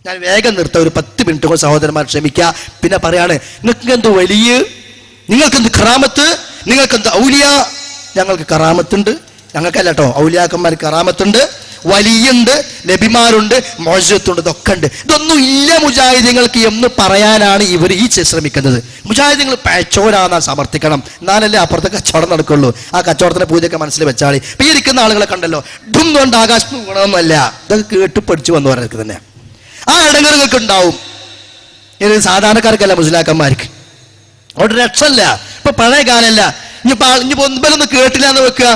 ഞാൻ വേഗം നിർത്താം, ഒരു 10 മിനിറ്റ് കൊണ്ട് സഹോദരന്മാർ ക്ഷമിക്കുക. പിന്നെ പറയാണ്, നിങ്ങൾക്കെന്ത് വലിയ, നിങ്ങൾക്കെന്ത് കറാമത്ത്, നിങ്ങൾക്കെന്ത് ഔലിയ. ഞങ്ങൾക്ക് കറാമത്തുണ്ട്, ഞങ്ങൾക്കല്ല കേട്ടോ, ഔലിയാക്കന്മാർക്ക് കറാമത്തുണ്ട്, വലിയുണ്ട്, നബിമാരുണ്ട്, മോചത്തുണ്ട്, ഇതൊക്കെ ഉണ്ട്. ഇതൊന്നും ഇല്ല മുജാഹിദീങ്ങൾക്ക് എന്ന് പറയാനാണ് ഇവർ ഈ ശ്രമിക്കുന്നത്. മുജാഹിദീങ്ങൾ പഴച്ചോരാന്നാ സമർത്ഥിക്കണം, എന്നാലല്ലേ അപ്പുറത്തെ കച്ചവടം നടക്കുള്ളൂ. ആ കച്ചവടത്തിന്റെ പൂജയൊക്കെ മനസ്സിൽ വെച്ചാളി. ഇപ്പൊ ഈ ഇരിക്കുന്ന ആളുകളെ കണ്ടല്ലോ, ഡും കൊണ്ട് ആകാശത്ത് ഗുണമൊന്നുമല്ല, ഇതൊക്കെ കേട്ട് പഠിച്ചു വന്നവർക്ക് തന്നെ ആ ഇടങ്ങറുകൾക്ക് ഉണ്ടാവും. ഇത് സാധാരണക്കാർക്കല്ല, മുസ്ലിയാക്കന്മാർക്ക് അവിടെ രക്ഷല്ല. ഇപ്പൊ പഴയ കാലല്ല. ഇനിയിപ്പോ ഒമ്പലൊന്നും കേട്ടില്ല എന്ന് വെക്കുക,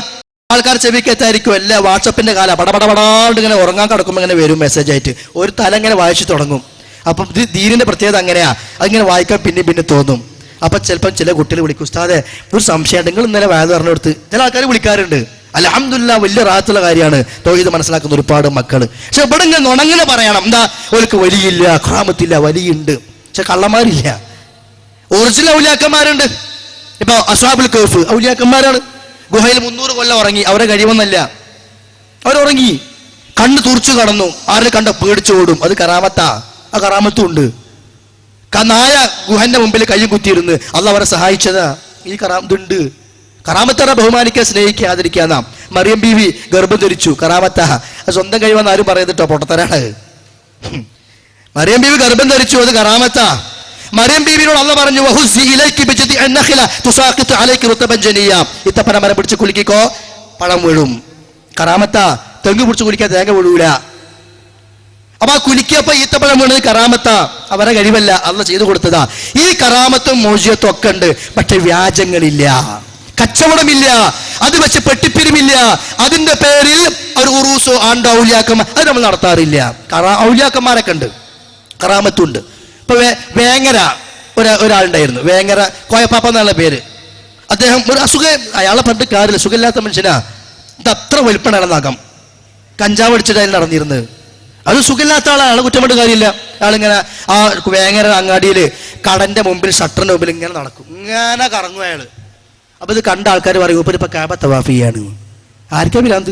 ആൾക്കാർ ചെവിക്കത്തായിരിക്കും. എല്ലാ വാട്സപ്പിന്റെ കാലം പടപടപടാണ്ട് ഇങ്ങനെ ഉറങ്ങാൻ കിടക്കുമ്പോൾ ഇങ്ങനെ വരും മെസ്സേജ് ആയിട്ട്, ഒരു തല ഇങ്ങനെ വായിച്ചു തുടങ്ങും. അപ്പം ഇത് ദീനിന്റെ പ്രത്യേകത അങ്ങനെയാ, അതിങ്ങനെ വായിക്കാൻ പിന്നെ തോന്നും. അപ്പൊ ചിലപ്പം ചില കുട്ടികൾ വിളിക്കും, ഉസ്താദെ ഒരു സംശയം, നിങ്ങൾ ഇന്നലെ വയത് പറഞ്ഞു കൊടുത്ത്. ചില ആൾക്കാർ വിളിക്കാറുണ്ട്. അൽഹംദുലില്ലാഹ്, വലിയ റാഹത്തുള്ള കാര്യമാണ് തൗഹീദ് മനസ്സിലാക്കുന്ന ഒരുപാട് മക്കൾ. പക്ഷെ ഇവിടെ ഇങ്ങനെ നുണങ്ങനെ പറയണം, എന്താ ഓർക്ക് വലിയില്ല, ഖറാമത്തില്ല, വലിയുണ്ട്, പക്ഷെ കള്ളന്മാരില്ല. ഒറിജിനൽ ഔലിയാക്കന്മാരുണ്ട്. ഇപ്പൊ അസ്ഹാബുൽ കഹ്ഫ് ഔലിയാക്കന്മാരാണ്. ഗുഹയിൽ 300 കൊല്ലം ഉറങ്ങി, അവരെ കഴിവൊന്നല്ല, അവരുറങ്ങി, കണ്ണ് തുറച്ചു കടന്നു, ആരെ കണ്ട പേടിച്ചു ഓടും, അത് കറാമത്താ. ആ കറാമത്തും ഉണ്ട്. നായ ഗുഹന്റെ മുമ്പിൽ കൈ കുത്തിയിരുന്ന് അള്ളാഹ് അവരെ സഹായിച്ചതാ. ഈ ഇതുണ്ട്. കറാമത്താ ബഹുമാനിക്കുക, സ്നേഹിക്കുക, ആദരിക്കുക. മറിയം ബീവി ഗർഭം ധരിച്ചു, കറാമത്താ. സ്വന്തം കഴിവെന്ന് ആരും പറയുന്നിട്ടോ, പൊട്ടത്തരാണ്. മറിയം ബീവി ഗർഭം ധരിച്ചു, അത് കറാമത്താ. മറിയം ബീവിനോട് അള്ളാഹ് പറഞ്ഞു, ഇത്തപ്പന മരം പിടിച്ച് കുലുക്കിക്കോ, പഴം വീഴും. കറാമത്താ. തെങ്ങ് പിടിച്ച് കുലിക്കാൻ തേങ്ങ വീഴൂല. അപ്പൊ ആ കുലിക്കപ്പോ ഈത്തപ്പഴം വീണത് കറാമത്താ, അവരെ കഴിവല്ല, അള്ളാഹ് ചെയ്തു കൊടുത്തതാ. ഈ കറാമത്തും മോചിയത്തും ഒക്കെ ഉണ്ട്, പക്ഷെ വ്യാജങ്ങളില്ല, കച്ചവടമില്ല, അത് വെച്ച് പെട്ടിപ്പിരിമില്ല. അതിന്റെ പേരിൽ ഒരു ഉറൂസോ ആണ്ടോ ഔലിയാക്കന്മാർ അത് നമ്മൾ നടത്താറില്ല. ഔലിയാക്കന്മാരൊക്കെ ഉണ്ട്, കറാമത്തുണ്ട്. ഇപ്പൊ വേങ്ങര ഒരാളുണ്ടായിരുന്നു, വേങ്ങര കോയപ്പാപ്പ എന്നുള്ള പേര്. അദ്ദേഹം ഒരു അയാളെ പണ്ട് കാര്യമില്ല, സുഖമില്ലാത്ത മനുഷ്യനാ. ഇത് അത്ര വലിപ്പമാണ് നഖം, കഞ്ചാവ് അടിച്ചിട്ട് അതിൽ നടന്നിരുന്നത്. അത് സുഖമില്ലാത്ത ആളാണ്, കുറ്റപ്പെട്ട് കാര്യമില്ല. ആളിങ്ങനെ ആ വേങ്ങര അങ്ങാടിയിൽ കടന്റെ മുമ്പിൽ, ഷട്ടറിന്റെ മുമ്പിൽ ഇങ്ങനെ നടക്കും, ഇങ്ങനെ കറങ്ങും അയാള്. അപ്പൊ ഇത് കണ്ട ആൾക്കാർ പറയും, ഇപ്പൊ കാബ തവാഫ് ചെയ്യാണ്. ആർക്കാ ഭ്രാന്ത്?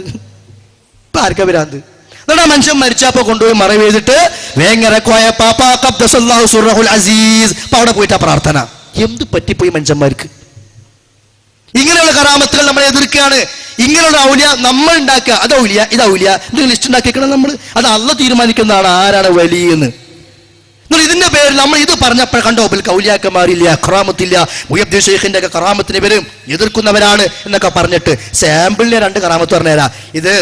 ഇപ്പൊ ആർക്കാ ഭ്രാന്ത്? എന്നിട്ട് ആ മനുഷ്യൻ മരിച്ചപ്പോ കൊണ്ടുപോയി മറവ് ചെയ്തിട്ട് വേങ്ങര കോയപ്പാപ്പ ഖദ്ദസല്ലാഹു സുർറഹുൽ അസീസ്, അപ്പൊ അവിടെ പോയിട്ടാ പ്രാർത്ഥന. എന്ത് പറ്റിപ്പോയി മനുഷ്യന്മാർക്ക്? ഇങ്ങനെയുള്ള കറാമത്തുകൾ നമ്മളെ എതിർക്കുകയാണ്. ഇങ്ങനെയുള്ള ഔലിയ നമ്മൾ ഉണ്ടാക്കുക, അത് ഔലിയ, ഇത് ഔലിയ, ഇത് ലിസ്റ്റ് ഉണ്ടാക്കിക്കണം നമ്മൾ. അത് അള്ളാഹ് തീരുമാനിക്കുന്നതാണ് ആരാണ് വലിയെന്ന്. ഇതിന്റെ പേരിൽ നമ്മൾ ഇത് പറഞ്ഞപ്പോൾ കണ്ടോ, ഔലിയാക്കന്മാരില്ല, കറാമത്തില്ല, മുഹയ്യിദ്ദീൻ ശൈഖിന്റെ ഒക്കെ കറാമത്തിന് പേര് എതിർക്കുന്നവരാണ് എന്നൊക്കെ പറഞ്ഞിട്ട് സാമ്പിളിനെ 2 കറാമത്ത് പറഞ്ഞുതരാ. ഇത്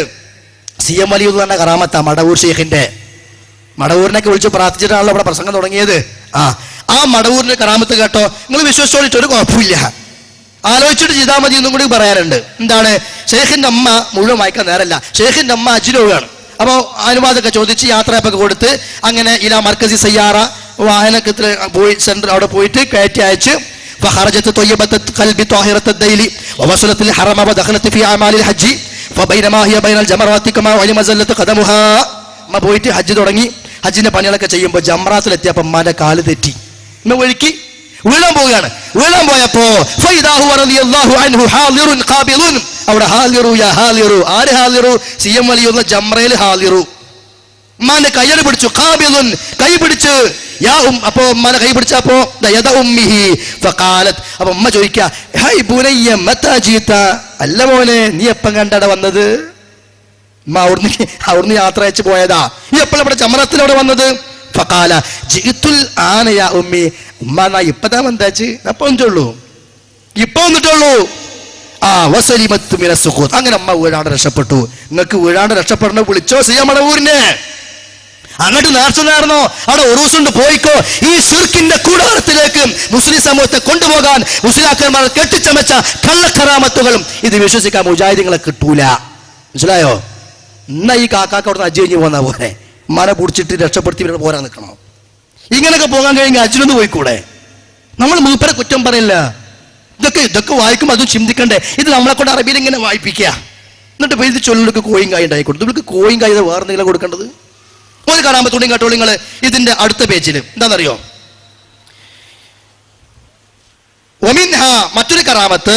CM വലിയുദ്ദീൻ പറഞ്ഞ കറാമത്താ, മടവൂർ ശൈഖിന്റെ. മടവൂരിനൊക്കെ വിളിച്ച് പ്രാർത്ഥിച്ചിട്ടാണല്ലോ ഇവിടെ പ്രസംഗം തുടങ്ങിയത്. ആ മടവൂരിന്റെ കറാമത്ത് കേട്ടോ, നിങ്ങൾ വിശ്വസിച്ചോളിട്ട് ഒരു കുഴപ്പമില്ല, ആലോചിച്ചിട്ട് ചെയ്താൽ മതി എന്നും കൂടി പറയാറുണ്ട്. എന്താണ്? ഷെയ്ഖിന്റെ അമ്മ, മുഴുവൻ വായിക്കാൻ നേരല്ല, ഷെയ്ഖിന്റെ അമ്മ അജ്ലോവാണ്. അപ്പോൾ അനുവാദമൊക്കെ ചോദിച്ച് യാത്രയൊക്കെ കൊടുത്ത് അങ്ങനെ ഇലാ മർക്കസി സയ്യാറ വാഹനത്തിൽ പോയി, സെന്റർ അവിടെ പോയിട്ട് കയറ്റി അയച്ച് فخرجت طيبة قلب طاهرة الديل ووصلت الحرم ودخلت في أعمال الحج فبينما هي بين الجمرات كما علم زلت قدمها. അമ്മ പോയിട്ട് ഹജ്ജ് തുടങ്ങി. ഹജ്ജിന്റെ പണികളൊക്കെ ചെയ്യുമ്പോൾ ജംറാത്തിലെത്തിയപ്പോൾ അമ്മാന്റെ കാല് തെറ്റി, വഴുക്കി വീഴാൻ പോവുകയാണ്. വീഴാൻ പോയപ്പോ അവിടെ ഹാലിറു, യാ ഹാലിറു. ആര് ഹാലിറു? CM വലിയുള്ള ജംറയിൽ ഹാലിറു. ഉമ്മാന്റെ കയ്യട് പിടിച്ചു, ഖാബിലുൻ, കൈ പിടിച്ച്. അപ്പോ ഉമ്മാനെ കൈ പിടിച്ചപ്പോ അപ്പൊ ഉമ്മ ചോദിക്ക, അല്ല മോനെ, നീ എപ്പം കണ്ടട വന്നത്? ഉമ്മ അവിടുന്ന് യാത്ര അയച്ചു പോയതാ. നീ എപ്പോഴും ഇവിടെ ജംറത്തിൽ അവിടെ വന്നത്? ഫഖാല ജിഇതുൽ ആന യാ ഉമ്മി. ഉമ്മ എന്നാ ഇപ്പതാ വന്നാച്ച്, അപ്പൊ വന്നിട്ടുള്ളൂ, ഇപ്പൊ വന്നിട്ടുള്ളൂ. വസലിമത്ത് മിന സുഖൂത്ത്. അങ്ങനെ അമ്മ വീഴാണ്ട് രക്ഷപ്പെട്ടു. നിങ്ങൾക്ക് വീഴാണ്ട് രക്ഷപ്പെടണ വിളിച്ചോ CM മടവൂരിനെ. അങ്ങോട്ട് നേർച്ച നേർന്നോ, അവിടെ ഉറൂസുണ്ട്, പോയിക്കോ. ഈ ശിർക്കിന്റെ കൂടാരത്തിലേക്ക് മുസ്ലിം സമൂഹത്തെ കൊണ്ടുപോകാൻ മുസ്ലിയാക്കന്മാർ കെട്ടിച്ചമച്ച കള്ളക്കറാമത്തുകളും ഇത് വിശ്വസിക്കാൻ മുജാഹിദീങ്ങളെ കിട്ടൂല. മനസ്സിലായോ? എന്നാ ഈ കാക്കാക്ക് അവിടെ നിന്ന് ഹജ്ജ് കഴിഞ്ഞ് പോകുന്ന പോലെ മന പിടിച്ചിട്ട് രക്ഷപ്പെടുത്തി പോരാൻ നിൽക്കണോ? ഇങ്ങനെയൊക്കെ പോകാൻ കഴിഞ്ഞാൽ ഹജ്ജിനൊന്ന് പോയിക്കൂടെ? നമ്മൾ മൂപ്പരെ കുറ്റം പറയില്ല. ഇതൊക്കെ വായിക്കുമ്പോൾ അതും ചിന്തിക്കണ്ടേ. ഇത് നമ്മളെ കൊണ്ട് അറബിയിൽ ഇങ്ങനെ വായിപ്പിക്കുക, എന്നിട്ട് ഇത് ചൊല്ലുകൾക്ക് കോയും കായ് ഉണ്ടായി കൊടുത്തു. ഇവർക്ക് കോയും കായ് വേറെ എന്തെങ്കിലും കൊടുക്കേണ്ടത്? ഒരു കറാമത്തുണ്ടെങ്കിൽ കേട്ടോ നിങ്ങൾ. ഇതിന്റെ അടുത്ത പേജിൽ എന്താണെന്നറിയോ? മറ്റൊരു കറാമത്ത്,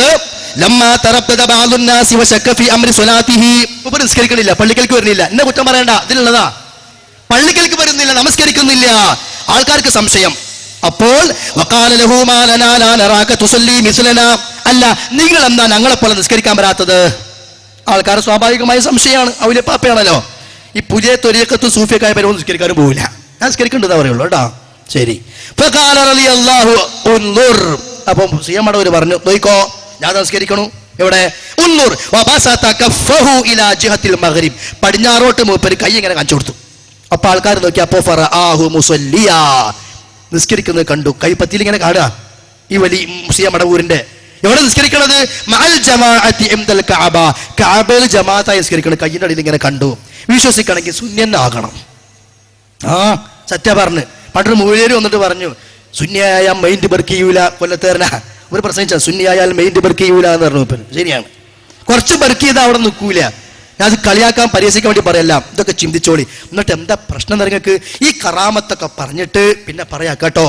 നിസ്കരിക്കണില്ല, പള്ളിക്കലേക്ക് വരുന്നില്ല, എന്നെ കുറ്റം പറയണ്ട, ഇതിലുള്ളതാ. പള്ളിക്കലേക്ക് വരുന്നില്ല, നമസ്കരിക്കുന്നില്ല. ആൾക്കാർക്ക് സംശയം. അപ്പോൾ അല്ല, നിങ്ങൾ എന്താ ഞങ്ങളെ പോലെ നിസ്കരിക്കാൻ വരാത്തത്? ആൾക്കാർ സ്വാഭാവികമായ സംശയമാണ്. ഔലിയപ്പാപ്പയാണല്ലോ. ഈ പുതിയ ത്വരീഖത്ത് സൂഫിയൊക്കെ പേരും നിസ്കരിക്കാനും പോവില്ല. ഞാൻ നിസ്കരിക്കേണ്ടതാ പറയുള്ളൂ കേട്ടോ. ശരി. അപ്പൊ സിയമടവര് പറഞ്ഞു, നോയിക്കോ ഞാൻ നമസ്കരിക്കണു. എവിടെ? പടിഞ്ഞാറോട്ട് മൂപ്പര് കൈ ഇങ്ങനെ കാണിച്ചു കൊടുത്തു. അപ്പൊ ആൾക്കാർ നോക്കി. അപ്പോ നിസ്കരിക്കുന്നത് കണ്ടു. കൈ പത്തിയിൽ ഇങ്ങനെ കാണുക. ഈ വലിയ സിയമടവൂരിന്റെ എവിടെ നിസ്കരിക്കണത്? കഅബയിൽ ജമാഅത്തായി നിസ്കരിക്കണം. കയ്യിന്റെ അടിയിൽ ഇങ്ങനെ കണ്ടു. വിശ്വസിക്കണമെങ്കിൽ സുന്യനാകണം. സത്യ പറഞ്ഞു. പണ്ടൊരു മൂലേര് വന്നിട്ട് പറഞ്ഞു, സുന്യായ മൈൻഡ് ബർക്ക് ചെയ്യൂല. കൊല്ലത്തേരന ഒരു പ്രസംഗിച്ച സുന്യായാൽ മൈൻഡ് ബർക്ക് ചെയ്യൂല എന്ന് പറഞ്ഞു. ശരിയാണ്, കുറച്ച് ബർക്ക് ചെയ്താൽ അവിടെ നിൽക്കൂല. ഞാൻ അത് കളിയാക്കാൻ പരിഹസിക്കാൻ വേണ്ടി പറയല്ല. ഇതൊക്കെ ചിന്തിച്ചോളി. എന്നിട്ട് എന്താ പ്രശ്നം നിങ്ങൾക്ക്? ഈ കറാമത്തൊക്കെ പറഞ്ഞിട്ട് പിന്നെ പറയാ കേട്ടോ,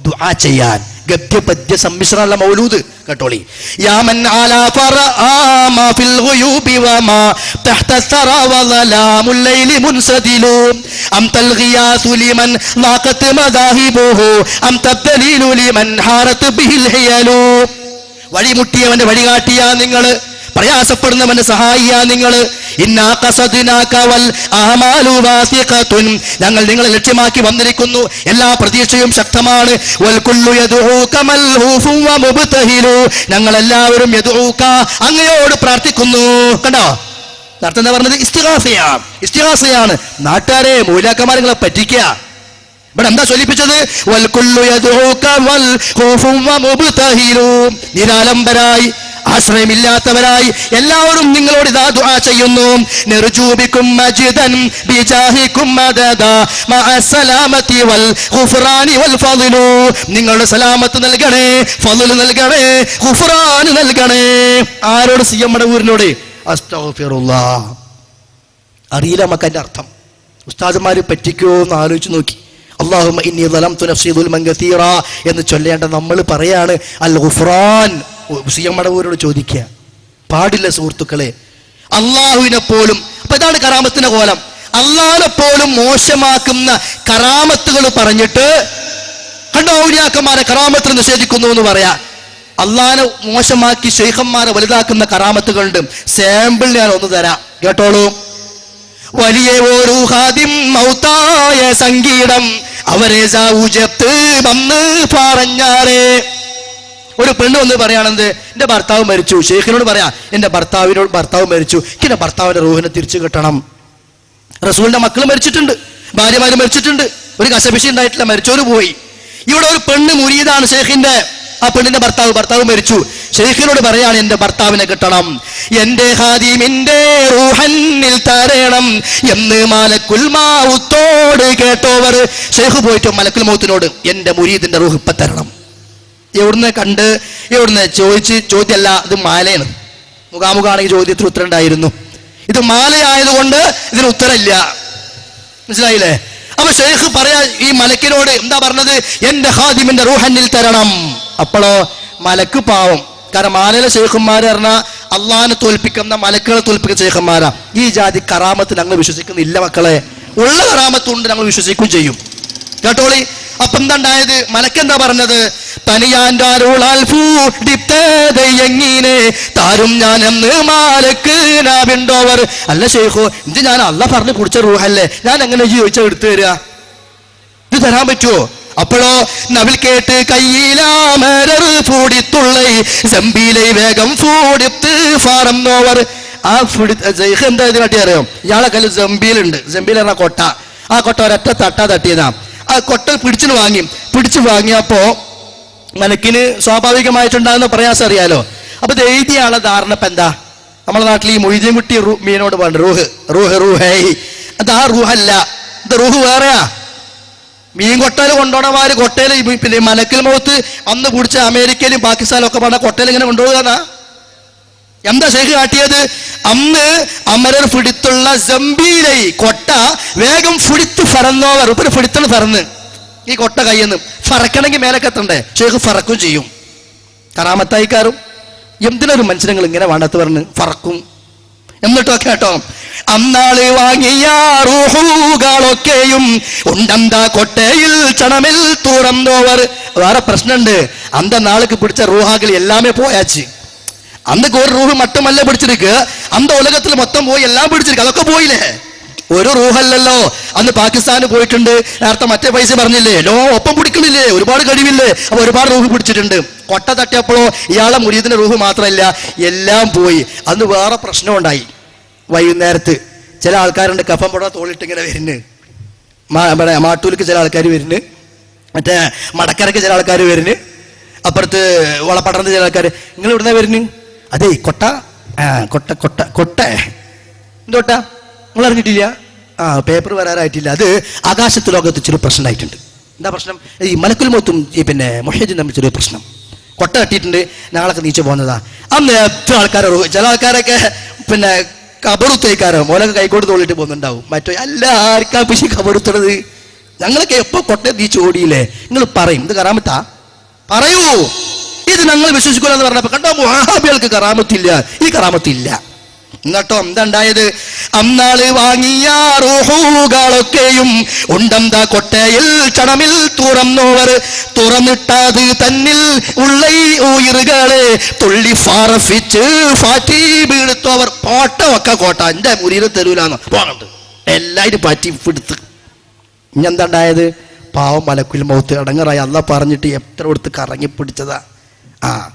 ദുആ ചെയ്യാൻ ഗദ്യപദ്യ സമ്മിശ്രമുള്ള മൗലൂദ് കേട്ടോളി. യാമൻ അലാ ഫറആമ ഫിൽ ഗുയൂബി വമാ തഹ്ത സറാ വളലാമുൽ ലൈലി മുൻസദിലു അം തൽഗിയാസു ലിമൻ ലാഖത് മദാഹിബുഹു അം തബ്ദലീലു ലിമൻ ഹാറത് ബിഹിൽ ഹിയലു. വഴിമുട്ടിയവന്റെ വഴികാട്ടിയാ നിങ്ങൾ, പ്രയാസപ്പെടുന്നവന്റെ സഹായിയാ നിങ്ങൾ. ഞങ്ങൾ നിങ്ങളെ ലക്ഷ്യമാക്കി വന്നിരിക്കുന്നു. എല്ലാ പ്രതീക്ഷയും ശക്തമാണ്. ഞങ്ങൾ എല്ലാവരും അങ്ങയോട് പ്രാർത്ഥിക്കുന്നു. കണ്ടോ? അർത്ഥം എന്താ പറഞ്ഞത്? ഇസ്തിഗാസയാണ്. നാട്ടുകാരെ മൂലാക്കന്മാരെ പറ്റിക്കുക. ഇവിടെ എന്താ ചൊല്ലിപ്പിച്ചത്? നിരാലംബരായി ആശ്രയമില്ലാത്തവരായി എല്ലാവരും നിങ്ങളോട് ഇതാ ദുആ ചെയ്യുന്നു. നിർജൂബിക്കും മജിദൻ ബിജാഹിക്കും മദദ മഅസ്സലാമതി വൽ ഗുഫ്റാനി വൽ ഫളു. നിങ്ങളുടെ സലാമത്ത് നൽകണേ, ഫളു നൽകണേ, ഗുഫ്റാൻ നൽകണേ. ആരോട്? സിയമടവൂരിനോട്. അസ്തഗ്ഫിറുല്ലാഹ്. അറിയില്ല നമുക്ക് അതിന്റെ അർത്ഥം. ഉസ്താദുമാര് പറ്റിക്കോ എന്ന് ആലോചിച്ച് നോക്കി. അല്ലാഹുമ്മ ഇന്നി ളലംതു നഫ്സി ദുൽമൻ കസീറ എന്ന് ചൊല്ലേണ്ട നമ്മൾ പറയാണ് അൽ ഗുഫ്റാൻ. സിയമടവൂരോട് ചോദിക്കുക പാടില്ല സുഹൃത്തുക്കളെ. അള്ളാഹുവിനെ പോലും, അപ്പൊ ഇതാണ് കറാമത്തിന്റെ കോലം. അള്ളാഹിനെ പോലും മോശമാക്കുന്ന കറാമത്തുകൾ പറഞ്ഞിട്ട് കണ്ടോ ഔലിയാക്കന്മാരെ കറാമത്ത് നിഷേധിക്കുന്നു എന്ന് പറയാ. അള്ളാഹിനെ മോശമാക്കി ശൈഖന്മാരെ വലുതാക്കുന്ന കറാമത്തുകളുണ്ട്. സാമ്പിൾ ഞാൻ ഒന്ന് തരാം, കേട്ടോളൂ. വലിയ ഒരു ഹാദിം മൗത്തായ സംഗീതം അവരെ വന്ന് പറഞ്ഞാരേ. ഒരു പെണ്ണ് വന്ന് പറയാണെന്ത്, എന്റെ ഭർത്താവ് മരിച്ചു. ഷെയ്ഖിനോട് പറയാ, എന്റെ ഭർത്താവ് മരിച്ചു, എന്റെ ഭർത്താവിന്റെ റൂഹിനെ തിരിച്ചു കിട്ടണം. റസൂലിന്റെ മക്കൾ മരിച്ചിട്ടുണ്ട്, ഭാര്യമാര് മരിച്ചിട്ടുണ്ട്, ഒരു കശപിശ ഉണ്ടായിട്ടില്ല, മരിച്ചോര് പോയി. ഇവിടെ ഒരു പെണ്ണ് മുരീദാണ് ഷെയ്ഖിന്റെ. ആ പെണ്ണിന്റെ ഭർത്താവ് മരിച്ചു. ഷെയ്ഖിനോട് പറയാണ്, എന്റെ ഭർത്താവിനെ കിട്ടണം, എന്റെ ഹാദിമിന്റെ റൂഹന്നിൽ തരണം എന്ന് മലക്കുൽ മൗത്തോട് കേട്ടോവർ. ഷെയ്ഖ് പോയിട്ട് മലക്കുൽ മൗത്തിനോട് എന്റെ മുരീദിന്റെ റൂഹ് ഇപ്പൊ തരണം. എവിടുന്ന് കണ്ട്, എവിടുന്ന് ചോദിച്ച്? ചോദ്യമല്ല, ഇത് മാലയാണ്. മുഖാമുഖാണെങ്കിൽ ചോദ്യത്തിന് ഉത്തരം ഉണ്ടായിരുന്നു. ഇത് മാലയായതുകൊണ്ട് ഇതിന് ഉത്തരമില്ല. മനസ്സിലായില്ലേ? അപ്പൊ ഷെയ്ഖ് പറയാ ഈ മലക്കിനോട് എന്താ പറഞ്ഞത്? എന്റെ ഹാദിമിന്റെ റൂഹന്നിൽ തരണം. അപ്പോഴോ മലക്ക് പാവം. കാരണം മാലയിലെ ഷെയ്ഖന്മാര് പറഞ്ഞാൽ അള്ളാഹിനെ തോൽപ്പിക്കുന്ന, മലക്കുകളെ തോൽപ്പിക്കുന്ന ഷെയ്ഖന്മാരാ. ഈ ജാതി കറാമത്ത് ഞങ്ങൾ വിശ്വസിക്കുന്നില്ല മക്കളെ. ഉള്ള കറാമത്തുണ്ട്, ഞങ്ങൾ വിശ്വസിക്കുകയും ചെയ്യും. കേട്ടോളി. അപ്പൊ എന്താണ്ടായത്? മലക്കെന്താ പറഞ്ഞത്? തനിയാൻ്റെ അരുളാൽ എങ്ങനെ താരും ഞാൻ എന്ന് മാലക്ക് നാവിണ്ടോവർ. അല്ല ഷെയ്ഖോ, ഇത് ഞാൻ അള്ളാഹ് പറഞ്ഞ് കുടിച്ച റൂഹല്ലേ, ഞാൻ എങ്ങനെ ചോദിച്ചാൽ എടുത്തു തരിക? ഇത് തരാൻ പറ്റുമോ? അപ്പോഴോ നവിൽ കേട്ട് കയ്യിലാമരർ ഫൂടിത്തുള്ളൈ സെമ്പിയിലെ വേഗം ഫൂടിത്ത് ഫാറന്നോവർ. ആ ഷെയ്ഖ് എന്താ ഇത് കാട്ടി അറിയാം? ഇയാളെ കയ്യിൽ സെമ്പിയിലുണ്ട്. സെമ്പിയിൽ പറഞ്ഞ കൊട്ട. ആ കൊട്ട ഒരൊറ്റ തട്ടിയതാ. ആ കൊട്ട പിടിച്ചു വാങ്ങിയപ്പോ മലക്കിന് സ്വാഭാവികമായിട്ടുണ്ടാകുന്ന പ്രയാസം അറിയാലോ. അപ്പൊ ഇത് എഴുതിയ ആളെ ധാരണ ഇപ്പൊ എന്താ? നമ്മുടെ നാട്ടിൽ ഈ മൊയ്തീൻ കുട്ടി മീനോട് പറഞ്ഞു റൂഹേ. അത് ആ റൂഹല്ല, ഇത് റൂഹ് വേറെയാ. മീൻ കൊട്ടയില് കൊണ്ടോണമാര് കൊട്ടയില് പിന്നെ മലക്കിൽ മൗത്ത് അന്ന് പിടിച്ച അമേരിക്കയിലും പാകിസ്ഥാനിലും ഒക്കെ പറഞ്ഞ കൊട്ടയിൽ ഇങ്ങനെ കൊണ്ടുപോകാനാ. എന്താ ഷെയ്ഖ് കാട്ടിയത്? അന്ന് അമരർ പിടിത്തുള്ള ജംബീലൈ കൊട്ട വേഗം ഫുടിത്ത് ഫറന്നോവർ. ഇപ്പൊ ഫുടിത്തണ് ഫറന്ന് ഈ കൊട്ട കയ്യെന്ന് ഫറക്കണമെങ്കിൽ മേലക്കെത്തണ്ടേ? ഷെയ്ഖ് ഫറക്കും ചെയ്യും. കറാമത്തായിക്കാരും എന്തിനൊരു മനുഷ്യങ്ങൾ ഇങ്ങനെ വണ്ണത്ത് പറഞ്ഞ് ഫറക്കും. എന്നിട്ടോ കേട്ടോ, അന്നാള് വാങ്ങിയ റൂഹുകളൊക്കെയും ഉണ്ടന്താ കൊട്ടയിൽ ചണമിൽ തുറന്നോവർ. വേറെ പ്രശ്നമുണ്ട്, അന്ത നാൾക്ക് പിടിച്ച റൂഹാകൾ എല്ലാമേ പോയാച്ച്. അന്നൊക്കെ ഒരു റൂഹ് മട്ടുമല്ല പിടിച്ചിരിക്കുക, അന്ത ഉലകത്തിൽ മൊത്തം പോയി എല്ലാം പിടിച്ചിരിക്കുക. അതൊക്കെ പോയില്ലേ, ഒരു റൂഹല്ലല്ലോ. അന്ന് പാകിസ്ഥാന് പോയിട്ടുണ്ട്, നേരത്തെ മറ്റേ പൈസ പറഞ്ഞില്ലേ, ഒപ്പം പിടിക്കണില്ലേ, ഒരുപാട് കഴിവില്ലേ, അപ്പൊ ഒരുപാട് റൂഹ് പിടിച്ചിട്ടുണ്ട്. കൊട്ട തട്ടിയപ്പോഴോ ഇയാളെ മുരീദിന്റെ റൂഹ് മാത്രമല്ല, എല്ലാം പോയി. അന്ന് വേറെ പ്രശ്നം ഉണ്ടായി. വൈകുന്നേരത്ത് ചില ആൾക്കാരുണ്ട് കഫം പുട തോളിട്ട് ഇങ്ങനെ വരുന്നു, മാട്ടൂർക്ക് ചില ആൾക്കാർ വരുന്നു, മറ്റേ മടക്കരക്ക് ചില ആൾക്കാർ വരുന്നു, അപ്പുറത്ത് വളപ്പടർന്ന് ചില ആൾക്കാർ. നിങ്ങൾ ഇവിടുന്ന വരുന്നു? അതെ കൊട്ട കൊട്ട കൊട്ട കൊട്ട എന്തോട്ടാ നിങ്ങൾ അറിഞ്ഞിട്ടില്ല? പേപ്പർ വരാറായിട്ടില്ല. അത് ആകാശത്ത് ലോകത്ത് ചെറിയ പ്രശ്നമായിട്ടുണ്ട്. എന്താ പ്രശ്നം? ഈ മലക്കുൽ മൗത്തും പിന്നെ മുഹീദ്ദീൻ തമ്മിൽ ചെറിയ പ്രശ്നം. കൊട്ട കെട്ടിയിട്ടുണ്ട്, ഞങ്ങളൊക്കെ നീച്ചു പോകുന്നതാ. അന്ന് എത്ര ആൾക്കാരോ, ചില ആൾക്കാരൊക്കെ പിന്നെ കബറുത്തേക്കാരോ മോലൊക്കെ കൈക്കോട്ട് തോളിട്ട് പോകുന്നുണ്ടാവും. മറ്റോ എല്ലാവർക്കാ പിശി കബറുത്തത്. ഞങ്ങളൊക്കെ എപ്പോ കൊട്ടയെ നീച്ച് ഓടിയില്ലേ? നിങ്ങൾ പറയും ഇത് കറാമത്താ? പറയൂ, ഇത് ഞങ്ങൾ വിശ്വസിക്കൂല എന്ന് പറഞ്ഞപ്പോ കണ്ടോ വഹാബികൾക്ക് കറാമത്തില്ല, ഈ കറാമത്തില്ല. എന്നിട്ടോ എന്താണ്ടായത്? അന്നാള് വാങ്ങിയ റൂഹുകളൊക്കെയും ഉണ്ടന്താ കൊട്ടയിൽ ചണമിൽ തുറന്നോവർ. തുറന്നിട്ടത് തന്നിൽ ഉള്ള ഉയറുകളെ തുള്ളി ഫാറഫിച്ച് ഫാറ്റി വീഴ്ത്തോവർ. കോട്ട വെക്ക കോട്ട എന്റെ മുരീനെ തരൂലാന്നോ പോകണ്ട് എല്ലാവരും പാറ്റി പിടുത്ത്. ഇനി എന്താണ്ടായത്? പാവം മലക്കുൽ മൗത്ത് അടങ്ങറായി. അല്ല പറഞ്ഞിട്ട് എത്ര കൊടുത്ത് കറങ്ങി പിടിച്ചതാ.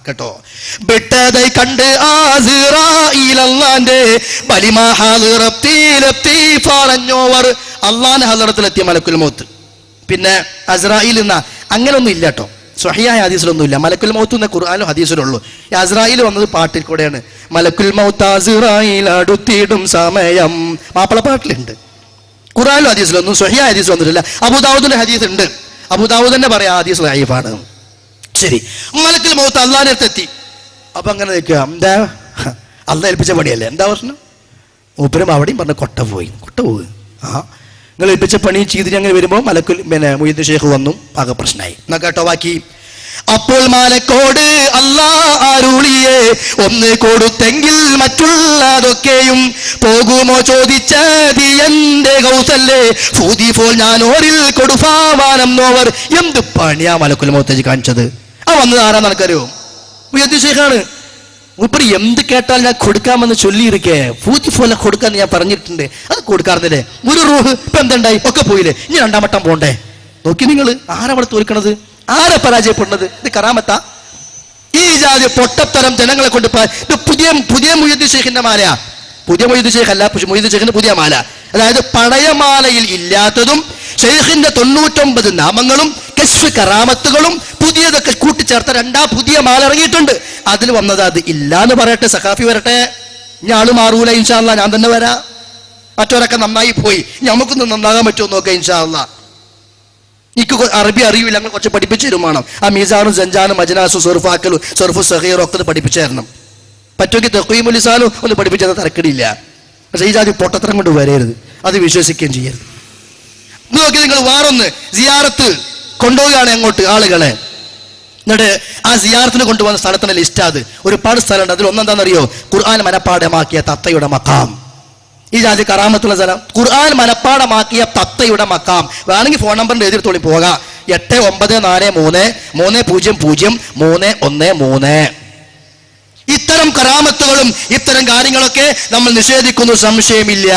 കേട്ടോ, ബെട്ടதை കണ്ട് അള്ളാന്റെ പറഞ്ഞോവർ. അള്ളാന്റെ ഹദറത്തിലെത്തിയ മലക്കുൽ മൗത്ത്. പിന്നെ അസ്രായിൽ എന്ന അങ്ങനൊന്നും ഇല്ല കേട്ടോ, സ്വഹിയായ ഹദീസിലൊന്നും ഇല്ല. മലക്കുൽ മൗത്ത് എന്ന ഖുർആനിലും ഹദീസിലുള്ളൂ. അസ്രായിൽ വന്നത് പാട്ടിൽ കൂടെയാണ്. മലക്കുൽ മൗത്ത് അസ്രായിൽ അടുത്തിടും സമയം, മാപ്പിള പാട്ടിലുണ്ട്. ഖുർആനിലും ഹദീസിലൊന്നും സ്വഹിയായ ഹദീസ് വന്നിട്ടില്ല. അബൂദാവൂദിന്റെ ഹദീസ് ഉണ്ട്, അബൂദാവൂദ് പറയാ ഹദീസ് ലൈഫാണ്. ശരി, മലക്കുൽ മൗത്ത് അള്ളാന്റെ അടുത്തെത്തി. അപ്പൊ അങ്ങനെ നിൽക്കുക, എന്താ അള്ള ഏൽപ്പിച്ച പണിയല്ലേ, എന്താ പ്രശ്നം? മൂപ്പരും അവിടെയും പറഞ്ഞ കൊട്ട പോയി. നിങ്ങൾ ഏൽപ്പിച്ച പണി ചെയ്ത് ഞങ്ങൾ വരുമ്പോൾ മലക്കുൽ പിന്നെ മുഹീദ്ദീൻ ഷെയ്ഖ് വന്നു, ആകെ പ്രശ്നമായി. എന്നാ കേട്ടോ ബാക്കി. അപ്പോൾ മാലക്കോട് അല്ലാ അരുളിയെ ഒന്ന് കൊടുത്തെങ്കിൽ മറ്റുള്ളതൊക്കെയും പോകുമോ ചോദിച്ചത് എന്റെ കൗസല്ലേ ഫൂതി പോൽ ഞാൻ ഓരിൽ കൊടുഫാവാനം നോവർ. എന്ത് പണിയാ മലക്കുൽ മൗത്ത് കാണിച്ചത്? വന്നത് ആരാന്ന് എനിക്കറിയോ? മുഹീദ്ദീൻ ഷെയ്ഖാണ്. മൂപ്പര് എന്ത് കേട്ടാൽ ഞാൻ കൊടുക്കാമെന്ന് ചൊല്ലിയിരിക്കേ, ഫൂതി പോലെ കൊടുക്കാന്ന് ഞാൻ പറഞ്ഞിട്ടുണ്ട്, അത് കൊടുക്കാറുന്നില്ലേ? ഒരു റൂഹ് ഇപ്പൊ എന്തുണ്ടായി? ഒക്കെ പോയില്ലേ, ഇനി രണ്ടാം വട്ടം പോണ്ടേ? നോക്കി നിങ്ങൾ, ആരാ അവിടെ തോൽക്കണത്? ആരാ പരാജയപ്പെടുന്നത്? ഇത് കറാമത്താ? ഈ ജാതി പൊട്ടത്തരം ജനങ്ങളെ കൊണ്ട് ഇത് പുതിയ മുഹീദ്ദീൻ ഷെയ്ഖിന്റെ മാലയാ. പുതിയ മുഹീദ്ദീൻ ഷെയ്ഖ് അല്ല, മുഹീദ്ദീൻ ഷെയ്ഖിന്റെ പുതിയ മാല. അതായത് പഴയ മാലയിൽ ഇല്ലാത്തതും ഷെയ്ഖിന്റെ 99 നാമങ്ങളും കശ്ഫ് കറാമത്തുകളും പുതിയതൊക്കെ കൂട്ടിച്ചേർത്ത പുതിയ മാല ഇറങ്ങിയിട്ടുണ്ട്. അതിൽ വന്നത് അത് ഇല്ലാന്ന് പറയട്ടെ, സഖാഫി വരട്ടെ. ഇനി ആള് മാറൂല ഇൻഷാ അല്ലാ, ഞാൻ തന്നെ വരാ. മറ്റവരൊക്കെ നന്നായി പോയി, നമുക്കൊന്ന് നന്നാകാൻ പറ്റുമോ നോക്കാം ഇൻഷാ അല്ലാ. എനിക്ക് അറബി അറിയില്ല, ഞങ്ങൾ കുറച്ച് പഠിപ്പിച്ചു തരും വേണം. ആ മീസാനും സഞ്ചാനും മജനാസും സൊർഫാക്കലും സൊർഫു സഹീറും ഒക്കെ പഠിപ്പിച്ചു തരണം. പറ്റുമെങ്കിൽ തഖ്വീമുൽ ലിസാനും ഒന്ന് പഠിപ്പിച്ചത് തരക്കടില്ല. പക്ഷെ ഈ ജാതി പൊട്ടത്തരം കൊണ്ട് വരരുത്, അത് വിശ്വസിക്കുകയും ചെയ്യരുത്. നോക്കി നിങ്ങൾ വേറൊന്ന് സിയാറത്ത് കൊണ്ടുപോവുകയാണ് അങ്ങോട്ട് ആളുകളെ. എന്നിട്ട് ആ സിയാറത്തിന് കൊണ്ടുപോകുന്ന സ്ഥലത്തിന്റെ ലിസ്റ്റ്, അത് ഒരുപാട് സ്ഥലമുണ്ട്. അതിൽ ഒന്നെന്താണെന്നറിയോ? ഖുർആൻ മനപ്പാഠമാക്കിയ തത്തയുടെ മക്കാം. ഈ ജാതി കറാമത്തുള്ള സ്ഥലം ഖുർആൻ മനപ്പാഠമാക്കിയ തത്തയുടെ മക്കാം. വേണമെങ്കിൽ ഫോൺ നമ്പറിന്റെ എതിർത്തോളി പോകാം, 8943300313. ഇത്തരം കറാമത്തുകളും ഇത്തരം കാര്യങ്ങളൊക്കെ നമ്മൾ നിഷേധിക്കുന്നു, സംശയമില്ല.